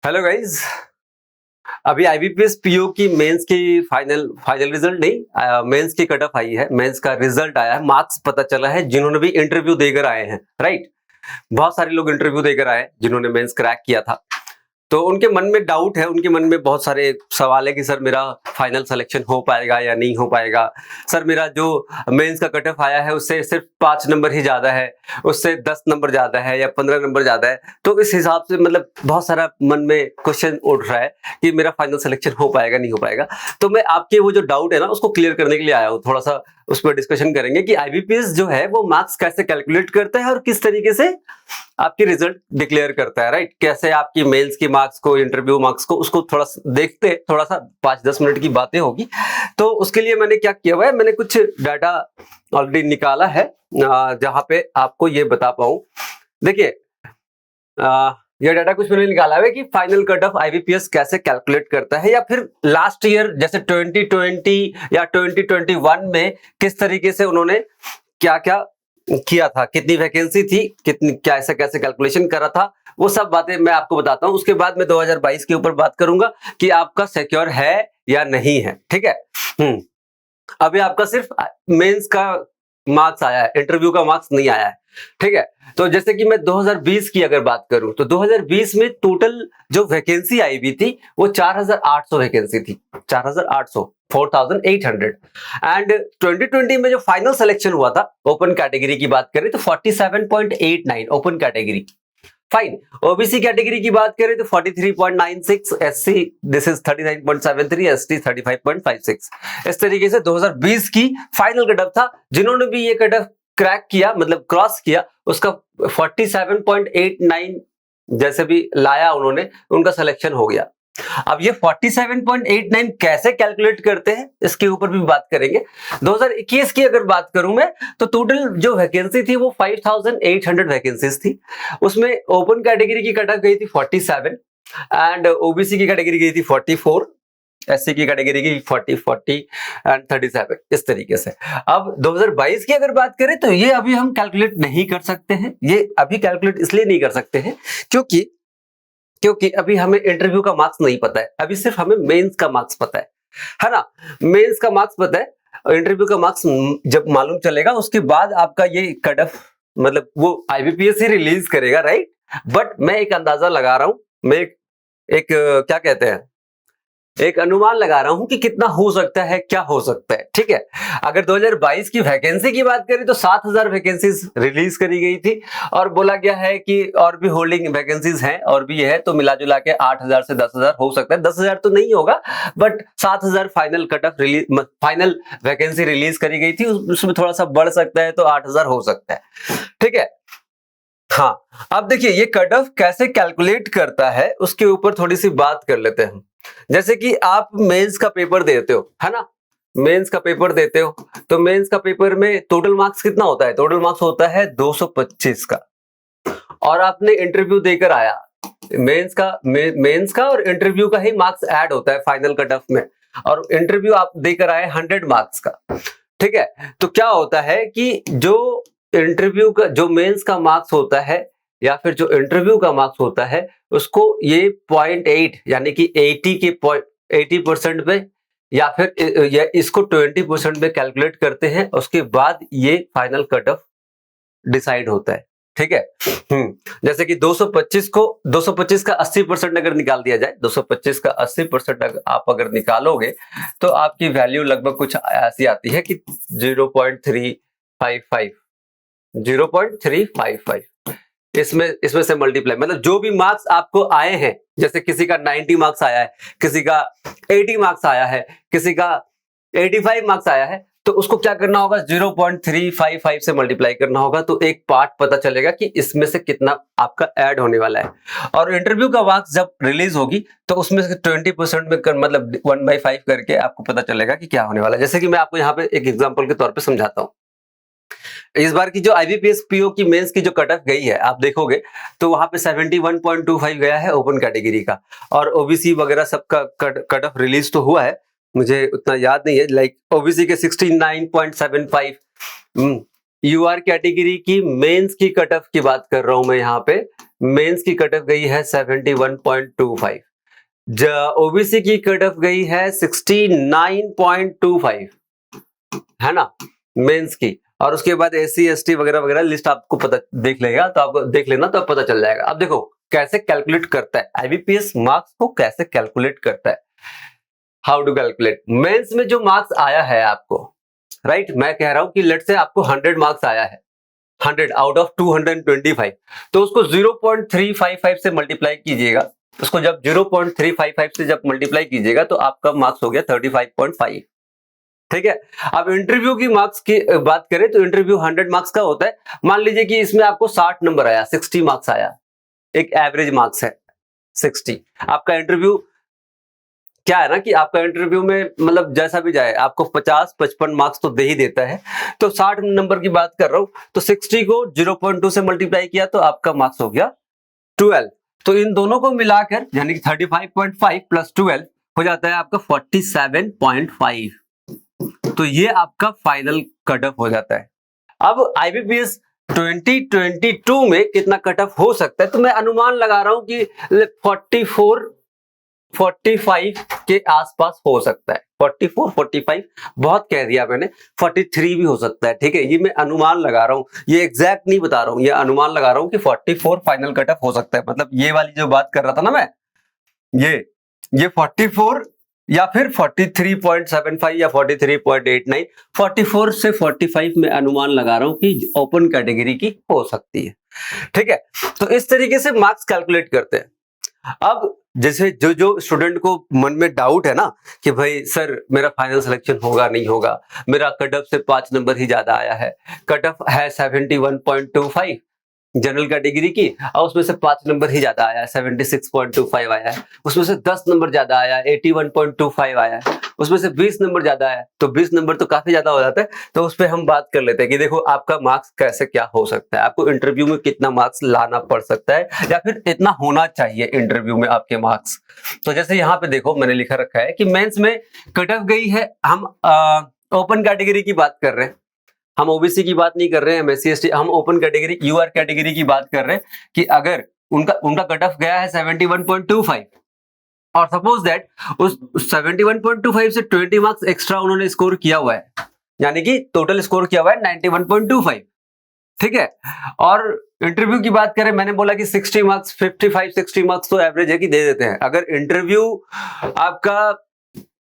Hello guys. अभी IBPS PO की mains की फाइनल रिजल्ट नहीं, मेंस की कट ऑफ आई है। मेंस का रिजल्ट आया है, मार्क्स पता चला है जिन्होंने भी इंटरव्यू देकर आए हैं। राइट, बहुत सारे लोग इंटरव्यू देकर आए जिन्होंने मेंस क्रैक किया था। तो उनके मन में डाउट है, उनके मन में बहुत सारे सवाल है कि सर मेरा फाइनल सिलेक्शन हो पाएगा या नहीं हो पाएगा। सर मेरा जो मेंस का कट ऑफ आया है उससे सिर्फ 5 नंबर ही ज्यादा है, उससे 10 नंबर ज्यादा है या 15 नंबर ज्यादा है। तो इस हिसाब से मतलब बहुत सारा मन में क्वेश्चन उठ रहा है कि मेरा फाइनल सिलेक्शन हो पाएगा नहीं हो पाएगा। तो मैं आपके वो जो डाउट है ना उसको क्लियर करने के लिए आया हूँ। थोड़ा सा उस पर डिस्कशन करेंगे कि आईबीपीएस जो है वो मार्क्स कैसे कैलकुलेट करता है और किस तरीके से आपकी रिजल्ट डिक्लेयर करता है। राइट, कैसे आपकी मेल्स की मार्क्स को, इंटरव्यू मार्क्स को, उसको थोड़ा देखते, थोड़ा सा 5-10 मिनट की बातें होगी। तो उसके लिए मैंने क्या किया हुआ है, मैंने कुछ डाटा ऑलरेडी निकाला है जहां पे आपको ये बता पाऊं। देखिए, ये डाटा कुछ मैंने निकाला है कि फाइनल कट ऑफ आईबीपीएस कैसे कैलकुलेट करता है, या फिर लास्ट ईयर जैसे 2020 या 2021 में किस तरीके से उन्होंने क्या क्या किया था, कितनी वैकेंसी थी, कितनी क्या ऐसा कैसे कैलकुलेशन करा था, वो सब बातें मैं आपको बताता हूं। उसके बाद मैं 2022 के ऊपर बात करूंगा कि आपका सिक्योर है या नहीं है। ठीक है। अभी आपका सिर्फ मेंस का मार्क्स आया है, इंटरव्यू का मार्क्स नहीं आया है। ठीक है। तो जैसे कि मैं 2020 की अगर बात करूं तो 2020 में टोटल जो वैकेंसी आई हुई थी वो 4800 वैकेंसी थी। 4800, 4800। एंड 2020 में जो फाइनल सिलेक्शन हुआ था ओपन कैटेगरी की बात करें तो 47.89 open category. Fine. OBC category की बात करें तो 43.96, एससी दिस इज 39.73, एसटी 35.56। इस तरीके से 2020 की फाइनल कट ऑफ था। जिन्होंने भी ये कट ऑफ क्रैक किया, मतलब क्रॉस किया, उसका 47.89 जैसे भी लाया उन्होंने, उनका सिलेक्शन हो गया। अब ये 47.89 कैसे कैलकुलेट करते हैं इसके ऊपर भी बात करेंगे। 2021 की अगर बात करूं मैं तो टोटल जो वैकेंसी थी वो 5800 वैकेंसीज थी। उसमें ओपन कैटेगरी की कट ऑफ गई थी 47 एंड ओबीसी की कैटेगरी गई थी 44, एससी की कैटेगरी की 40 एंड 37। इस तरीके से अब 2022 की अगर बात करें तो ये अभी हम कैलकुलेट नहीं कर सकते हैं। ये अभी कैलकुलेट इसलिए नहीं कर सकते हैं क्योंकि अभी हमें इंटरव्यू का मार्क्स नहीं पता है, अभी सिर्फ हमें मेंस का मार्क्स पता है ना। मेंस का मार्क्स पता है और इंटरव्यू का मार्क्स जब मालूम चलेगा उसके बाद आपका ये कट ऑफ, मतलब वो आईबीपीएस ही रिलीज करेगा। राइट, बट मैं एक अंदाजा लगा रहा हूं, मैं एक क्या कहते हैं, एक अनुमान लगा रहा हूं कि कितना हो सकता है, क्या हो सकता है। ठीक है। अगर 2022 की वैकेंसी की बात करें तो 7000 वैकेंसीज रिलीज करी गई थी और बोला गया है कि और भी होल्डिंग वैकेंसीज हैं और भी है, तो मिला जुला के 8000 से 10000 हो सकता है। 10000 तो नहीं होगा, but 7000 final cut off release, final vacancy release करी गई थी, उसमें थोड़ा सा बढ़ सकता है, तो 8000 हो सकता है। ठीक है। हाँ, अब देखिए ये कट ऑफ कैसे कैलकुलेट करता है उसके ऊपर थोड़ी सी बात कर लेते हैं। जैसे कि आप मेंस का पेपर देते हो, है ना, मेंस का पेपर देते हो तो मेंस का पेपर में टोटल मार्क्स कितना होता है? टोटल मार्क्स होता है 225 का। और आपने इंटरव्यू देकर आया, मेंस का और इंटरव्यू का ही मार्क्स ऐड होता है फाइनल कट ऑफ में, और इंटरव्यू आप देकर आए 100 मार्क्स का। ठीक है। तो क्या होता है कि जो इंटरव्यू का, जो मेंस का मार्क्स होता है या फिर जो इंटरव्यू का मार्क्स होता है, उसको ये 0.8 यानी कि 80% पे या फिर इसको 20% पे कैलकुलेट करते हैं। उसके बाद ये फाइनल कट ऑफ डिसाइड होता है। ठीक है। जैसे कि 225 का 80% अगर निकाल दिया जाए, 225 का 80% आप अगर निकालोगे तो आपकी वैल्यू लगभग कुछ ऐसी आती है कि 0.355 इसमें से मल्टीप्लाई, मतलब जो भी मार्क्स आपको आए हैं, जैसे किसी का 90 मार्क्स आया है, किसी का 80 मार्क्स आया है, किसी का 85 मार्क्स आया है, तो उसको क्या करना होगा? 0.355 से मल्टीप्लाई करना होगा, तो एक पार्ट पता चलेगा कि इसमें से कितना आपका ऐड होने वाला है। और इंटरव्यू का मार्क्स जब रिलीज होगी तो उसमें से 20% में मतलब 1/5 करके आपको पता चलेगा कि क्या होने वाला है। जैसे कि मैं आपको यहाँ पे एक एग्जाम्पल के तौर पर समझाता हूँ। इस बार की जो आईबीपीएस पीओ की मेंस की जो कट ऑफ गई है, आप देखोगे तो वहां पे 71.25 गया है ओपन कैटेगरी का, और ओबीसी वगैरह सबका कट ऑफ रिलीज तो हुआ है, मुझे उतना याद नहीं है। लाइक ओबीसी के 69.75, यूआर कैटेगरी की मेंस की कट ऑफ की बात कर रहा हूं मैं यहाँ पे। मेंस की कट ऑफ गई है 71.25, ओबीसी की कट ऑफ गई है 69.25, है ना, मेंस की। और उसके बाद एससी एसटी वगैरह वगैरह लिस्ट आपको पता देख लेगा, तो आपको देख लेना तो पता चल जाएगा। अब देखो कैसे कैलकुलेट करता है आईबीपीएस मार्क्स को, कैसे कैलकुलेट करता है, हाउ टू कैलकुलेट। मेंस में जो मार्क्स आया है आपको, राइट, मैं कह रहा हूं कि लेट से आपको 100 मार्क्स आया है, 100 आउट ऑफ 225, तो उसको 0.355 से मल्टीप्लाई कीजिएगा। उसको जब 0.355 से जब मल्टीप्लाई कीजिएगा तो आपका मार्क्स हो गया 35.5। ठीक है। अब इंटरव्यू की मार्क्स की बात करें तो इंटरव्यू 100 मार्क्स का होता है। मान लीजिए कि इसमें आपको 60 नंबर आया, 60 मार्क्स आया, एक एवरेज मार्क्स है 60। आपका इंटरव्यू क्या है ना कि आपका इंटरव्यू में मतलब जैसा भी जाए आपको 50-55 मार्क्स तो दे ही देता है। तो 60 नंबर की बात कर रहा हूं तो 60 को 0.2 से मल्टीप्लाई किया तो आपका मार्क्स हो गया 12। तो इन दोनों को मिलाकर यानी कि 35.5 प्लस 12 हो जाता है आपका 47.5। तो ये आपका फाइनल कट ऑफ हो जाता है। अब आईबीपीएस 2022 में कितना कट ऑफ हो सकता है, तो मैं अनुमान लगा रहा हूं कि 45 के आसपास हो सकता है। 44, 45 बहुत कह दिया मैंने, 43 भी हो सकता है। ठीक है, ये मैं अनुमान लगा रहा हूं, ये एग्जैक्ट नहीं बता रहा हूं, ये अनुमान लगा रहा हूं कि 44 फाइनल कट ऑफ हो सकता है। मतलब ये वाली जो बात कर रहा था ना मैं, ये 44 या फिर 43.75 या 43.89, 44 से 45 में अनुमान लगा रहा हूं कि ओपन कैटेगरी की हो सकती है। ठीक है, तो इस तरीके से मार्क्स कैलकुलेट करते हैं। अब जैसे जो जो स्टूडेंट को मन में डाउट है ना कि भाई सर मेरा फाइनल सिलेक्शन होगा नहीं होगा, मेरा कट ऑफ से 5 नंबर ही ज्यादा आया है, कट ऑफ है 71.25 जनरल कैटेगरी की, और उसमें से 5 नंबर ही ज्यादा आया है, 76.25 आया है, उसमें से 10 नंबर ज्यादा आया है, 81.25 आया है, उसमें से 20 नंबर ज्यादा आया है, तो 20 नंबर तो काफी ज्यादा हो जाता है। तो उस पर हम बात कर लेते हैं कि देखो आपका मार्क्स कैसे क्या हो सकता है, आपको इंटरव्यू में कितना मार्क्स लाना पड़ सकता है या फिर इतना होना चाहिए इंटरव्यू में आपके मार्क्स। तो जैसे यहाँ पे देखो मैंने लिखा रखा है कि मेंस में कट ऑफ गई है, हम ओपन कैटेगरी की बात कर रहे हैं, हम ओबीसी की बात नहीं कर रहे हैं, हम एससी एसटी, हम ओपन कैटेगरी यूआर कैटेगरी की बात कर रहे हैं कि अगर उनका कट ऑफ गया है 71.25 और सपोज दैट उस 71.25 से 20 मार्क्स एक्स्ट्रा उन्होंने स्कोर किया हुआ है, यानी कि टोटल स्कोर किया हुआ है 91.25। ठीक है, और इंटरव्यू की बात करें, मैंने बोला कि 60 मार्क्स 55-60 मार्क्स तो एवरेज है कि दे देते हैं। अगर इंटरव्यू आपका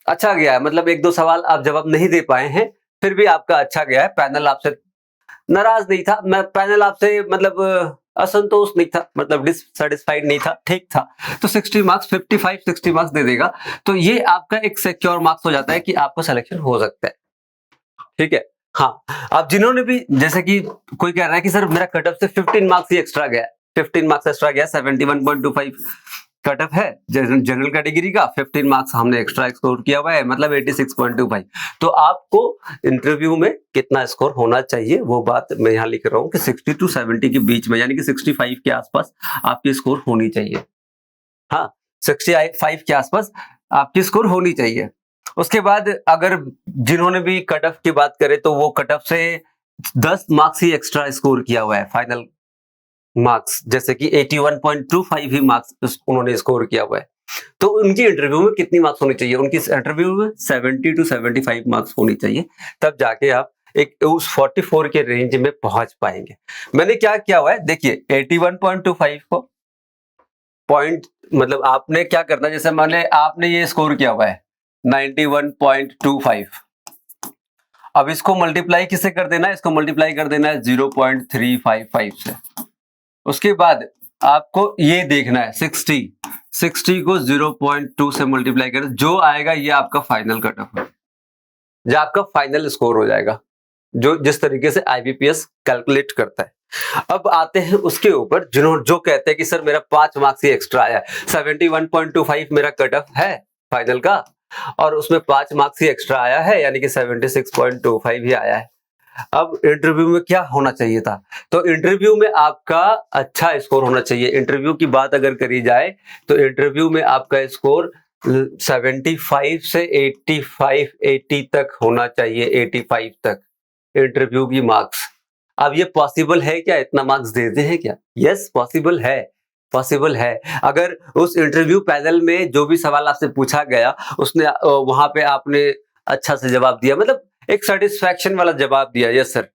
अच्छा गया है, मतलब एक दो सवाल आप जवाब नहीं दे पाए हैं, फिर भी आपका अच्छा गया है, पैनल आपसे नाराज नहीं था, मैं पैनल आपसे मतलब असंतोष नहीं था, मतलब डिससेटिस्फाइड नहीं था, ठीक था, तो 60 मार्क्स 55-60 मार्क्स दे देगा। तो ये आपका एक सिक्योर मार्क्स हो जाता है कि आपका सिलेक्शन हो सकता है। ठीक है, हाँ। अब जिन्होंने भी, जैसे कि कोई कह रहा है कि सर मेरा कट ऑफ से 15 मार्क्स ही एक्स्ट्रा गया, 15 मार्क्स एक्स्ट्रा गया, 71.25 कट ऑफ है जनरल कैटेगरी का, 15 मार्क्स हमने एक्स्ट्रा स्कोर किया हुआ है, मतलब 86.25। तो आपको इंटरव्यू में कितना स्कोर होना चाहिए वो बात मैं यहाँ लिख रहा हूँ कि 60 to 70 के बीच में, यानी कि 65 के आसपास आपकी स्कोर होनी चाहिए। हाँ, 65 के आसपास आपकी स्कोर होनी चाहिए। उसके बाद अगर जिन्होंने भी कट ऑफ की बात करें तो वो कट ऑफ से 10 मार्क्स ही एक्स्ट्रा स्कोर किया हुआ है, फाइनल मार्क्स, जैसे कि 81.25 ही मार्क्स उन्होंने स्कोर किया हुआ है, तो उनकी इंटरव्यू में कितनी मार्क्स होनी चाहिए, उनकी इंटरव्यू में 70 to 75 मार्क्स होनी चाहिए, तब जाके आप एक उस 44 के रेंज में पहुंच पाएंगे। मैंने क्या किया हुआ है देखिए, 81.25 को पॉइंट, मतलब आपने क्या करना है, जैसे मान ले आपने ये स्कोर किया हुआ है 91.25, अब इसको मल्टीप्लाई किससे कर देना है, इसको मल्टीप्लाई कर देना है 0.355 से। उसके बाद आपको ये देखना है 60 को 0.2 से मल्टीप्लाई कर, जो आएगा ये आपका फाइनल कट ऑफ है, जो आपका फाइनल स्कोर हो जाएगा, जो जिस तरीके से आईबीपीएस कैलकुलेट करता है। अब आते हैं उसके ऊपर जो कहते हैं कि सर मेरा 5 मार्क्स ही एक्स्ट्रा आया है, 71.25 मेरा कट ऑफ है फाइनल का, और उसमें 5 मार्क्स ही एक्स्ट्रा आया है, यानी कि 76.25 ही आया है। अब इंटरव्यू में क्या होना चाहिए था, तो इंटरव्यू में आपका अच्छा स्कोर होना चाहिए। इंटरव्यू की बात अगर करी जाए तो इंटरव्यू में आपका स्कोर 75 से 85, 80 तक होना चाहिए, 85 तक इंटरव्यू की मार्क्स। अब ये पॉसिबल है क्या, इतना मार्क्स देते हैं क्या? यस, पॉसिबल है, पॉसिबल है। अगर उस इंटरव्यू पैनल में जो भी सवाल आपसे पूछा गया उसने वहां पे आपने अच्छा से जवाब दिया, मतलब एक सेटिस्फैक्शन वाला जवाब दिया, यस सर,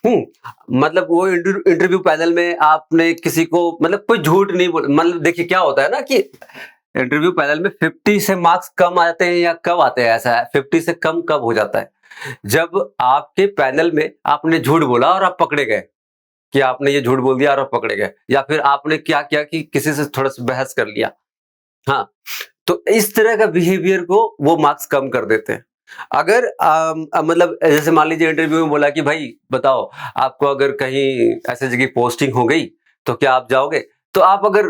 मतलब वो इंटरव्यू पैनल में आपने किसी को मतलब कोई झूठ नहीं बोल, मतलब देखिए क्या होता है ना कि इंटरव्यू पैनल में 50 से मार्क्स कम आते हैं या कब आते हैं, ऐसा है 50 से कम कब हो जाता है, जब आपके पैनल में आपने झूठ बोला और आप पकड़े गए कि आपने ये झूठ बोल दिया और आप पकड़े गए, या फिर आपने क्या किया कि किसी से थोड़ा सा बहस कर लिया। हाँ, तो इस तरह का बिहेवियर को वो मार्क्स कम कर देते हैं। अगर मतलब जैसे मान लीजिए इंटरव्यू में बोला कि भाई बताओ, आपको अगर कहीं ऐसी जगह पोस्टिंग हो गई तो क्या आप जाओगे? तो आप अगर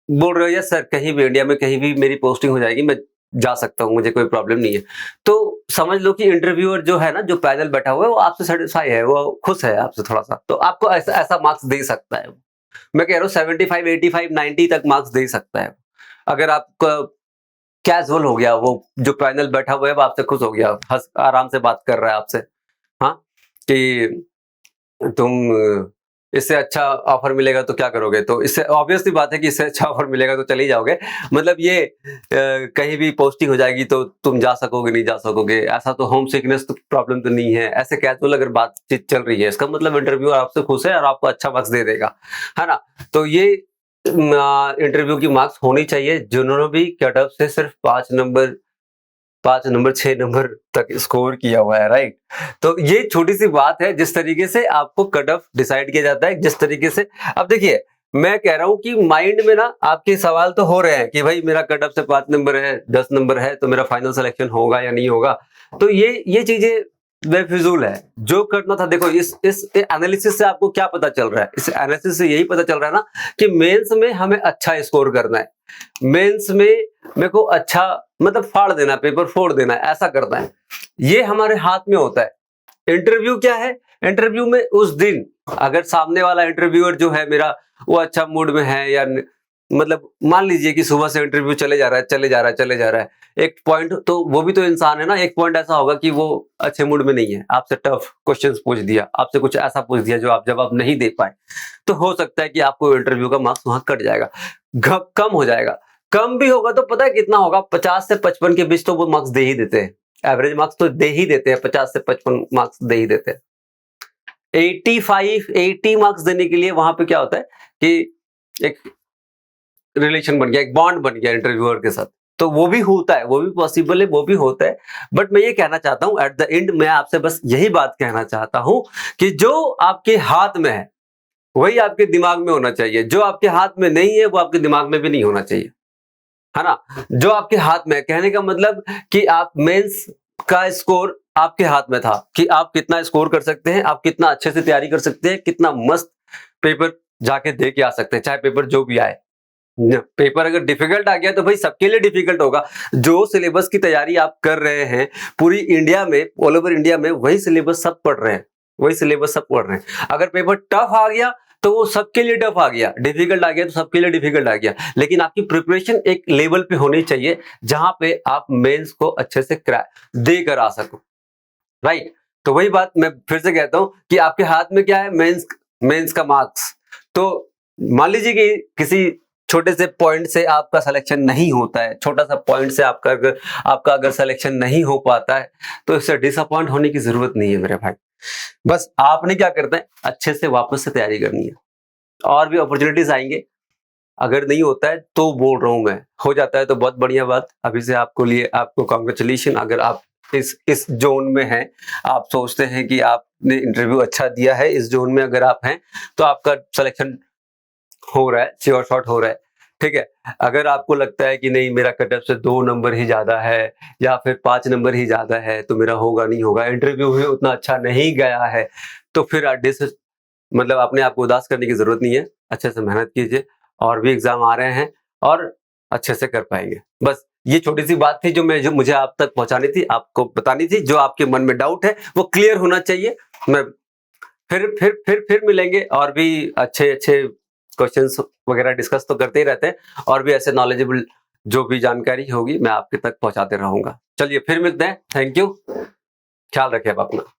बोल रहे हो यस सर, कहीं भी इंडिया में कहीं भी मेरी पोस्टिंग हो जाएगी, मैं जा सकता हूँ, मुझे कोई प्रॉब्लम नहीं है, तो समझ लो कि इंटरव्यूअर जो है ना, जो पैनल बैठा हुआ है, वो आपसे सेटिस्फाई है, वो खुश है आपसे थोड़ा सा, तो आपको ऐसा ऐसा मार्क्स दे सकता है। मैं कह रहा हूँ 75, 85, 90 तक मार्क्स दे सकता है। अगर आपका कैजुअल हो गया, वो जो पैनल बैठा हुआ है वो आपसे खुश हो गया, हंस आराम से बात कर रहा है आपसे, हाँ, कि तुम इससे अच्छा ऑफर मिलेगा तो क्या करोगे? तो इससे ऑब्वियस सी बात है कि इससे अच्छा ऑफर मिलेगा तो चले ही जाओगे। मतलब ये कहीं भी पोस्टिंग हो जाएगी तो तुम जा सकोगे, नहीं जा सकोगे, ऐसा तो होम सिकनेस तो प्रॉब्लम तो नहीं है, ऐसे कैजुअल अगर बातचीत चल रही है, इसका मतलब इंटरव्यू आपसे खुश है और आपको अच्छा मार्क्स दे देगा, है ना? तो ये इंटरव्यू की मार्क्स होनी चाहिए जिन्होंने भी कट ऑफ से सिर्फ 5 नंबर 6 नंबर तक स्कोर किया हुआ है, राइट? तो ये छोटी सी बात है, जिस तरीके से आपको कट ऑफ डिसाइड किया जाता है, जिस तरीके से अब देखिए, मैं कह रहा हूं कि माइंड में ना आपके सवाल तो हो रहे हैं कि भाई मेरा कट ऑफ से 5 नंबर है, 10 नंबर है, तो मेरा फाइनल सिलेक्शन होगा या नहीं होगा। तो ये चीजें बेफिजूल है। जो करना था, देखो इस एनालिसिस से आपको क्या पता चल रहा है? इस एनालिसिस से यही पता चल रहा है ना कि मेंस में हमें अच्छा स्कोर करना है, मेंस में मेरे को अच्छा मतलब फाड़ देना, पेपर फोड़ देना है, ऐसा करना है, ये हमारे हाथ में होता है। इंटरव्यू क्या है? इंटरव्यू में उस दिन अगर सामने वाला इंटरव्यूअर जो है मेरा, वो अच्छा मूड में है या मतलब मान लीजिए कि सुबह से इंटरव्यू चले जा रहा है, चले जा रहा है, चले जा रहा है, एक पॉइंट तो वो भी तो इंसान है ना, एक पॉइंट ऐसा होगा कि वो अच्छे मूड में नहीं है, आपसे टफ क्वेश्चंस पूछ दिया, आपसे कुछ ऐसा पूछ दिया जो आप जवाब नहीं दे पाए, तो हो सकता है कि आपको इंटरव्यू का मार्क्स वहां कट जाएगा, कम हो जाएगा। कम भी होगा तो पता है कितना होगा? 50 से 55 के बीच तो वो मार्क्स दे ही देते हैं, एवरेज मार्क्स तो दे ही देते हैं, 50 से 55 मार्क्स दे ही देते हैं। 85, 80 मार्क्स देने के लिए वहां पे क्या होता है कि एक रिलेशन बन गया, एक बॉन्ड बन गया इंटरव्यूअर के साथ, तो वो भी होता है, वो भी पॉसिबल है, वो भी होता है। बट मैं ये कहना चाहता हूं एट द एंड, मैं आपसे बस यही बात कहना चाहता हूं कि जो आपके हाथ में है वही आपके दिमाग में होना चाहिए, जो आपके हाथ में नहीं है वो आपके दिमाग में भी नहीं होना चाहिए, है ना? जो आपके हाथ में है, कहने का मतलब कि आप मेंस का स्कोर आपके हाथ में था कि आप कितना स्कोर कर सकते हैं, आप कितना अच्छे से तैयारी कर सकते हैं, कितना मस्त पेपर जाके दे के आ सकते हैं, चाहे पेपर जो भी आए। पेपर अगर डिफिकल्ट आ गया तो भाई सबके लिए डिफिकल्ट होगा। जो सिलेबस की तैयारी आप कर रहे हैं पूरी इंडिया में, ऑल ओवर इंडिया में वही सिलेबस सब पढ़ रहे हैं, वही सिलेबस सब पढ़ रहे हैं। अगर पेपर टफ आ गया तो वो सबके लिए टफ आ गया, डिफिकल्ट आ गया तो सबके लिए डिफिकल्ट आ गया, लेकिन आपकी प्रिपरेशन एक लेवल पे होनी चाहिए जहां पे आप मेंस को अच्छे से दे कर आ सको, राइट? तो वही बात मैं फिर से कहता हूं कि आपके हाथ में क्या है? मेंस का मार्क्स। तो मान लीजिए कि किसी छोटे से पॉइंट से आपका सिलेक्शन नहीं होता है, छोटा सा पॉइंट से आपका अगर सिलेक्शन नहीं हो पाता है, तो इससे डिसअपॉइंट होने की जरूरत नहीं है मेरे भाई। बस आपने क्या करना है, अच्छे से वापस से तैयारी करनी है, और भी अपॉर्चुनिटीज आएंगे। अगर नहीं होता है तो बोल रहा हूं मैं, हो जाता है तो बहुत बढ़िया बात, अभी से आपको लिए आपको कॉन्ग्रेचुलेशन। अगर आप इस जोन में हैं, आप सोचते हैं कि आपने इंटरव्यू अच्छा दिया है, इस जोन में अगर आप हैं तो आपका सिलेक्शन हो रहा है, श्योर शॉट हो रहा है, ठीक है। अगर आपको लगता है कि नहीं मेरा कट ऑफ से 2 नंबर ही ज्यादा है या फिर 5 नंबर ही ज्यादा है, तो मेरा होगा नहीं होगा, इंटरव्यू में उतना अच्छा नहीं गया है, तो फिर मतलब अपने आप को उदास करने की जरूरत नहीं है। अच्छे से मेहनत कीजिए, और भी एग्जाम आ रहे हैं और अच्छे से कर पाएंगे। बस ये छोटी सी बात थी जो मुझे आप तक पहुंचानी थी, आपको बतानी थी। जो आपके मन में डाउट है वो क्लियर होना चाहिए। मैं फिर मिलेंगे, और भी अच्छे अच्छे क्वेश्चंस वगैरह डिस्कस तो करते ही रहते हैं, और भी ऐसे नॉलेजेबल जो भी जानकारी होगी मैं आपके तक पहुंचाते रहूंगा। चलिए फिर मिलते हैं, थैंक यू, ख्याल रखिए आप अपना।